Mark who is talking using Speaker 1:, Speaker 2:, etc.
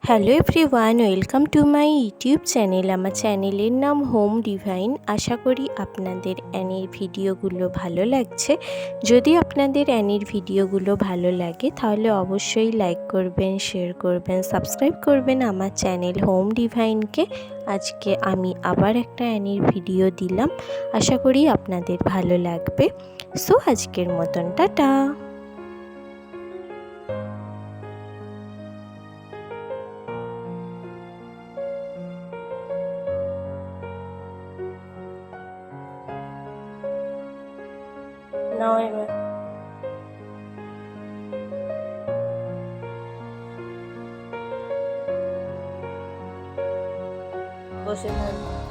Speaker 1: Hello everyone, welcome to my YouTube channel. আমার চ্যানেলের নাম হোম ডিভাইন। আশা করি আপনাদের অ্যানির ভিডিওগুলো ভালো লাগছে। যদি আপনাদের অ্যানির ভিডিওগুলো ভালো লাগে তাহলে অবশ্যই লাইক করবেন, শেয়ার করবেন, সাবস্ক্রাইব করবেন আমার চ্যানেল হোম ডিভাইনকে। আজকে আমি আবার একটা অ্যানির ভিডিও দিলাম, আশা করি আপনাদের ভালো লাগবে। সো আজকের মতন টাটা। নাও এবার বসে থাকো।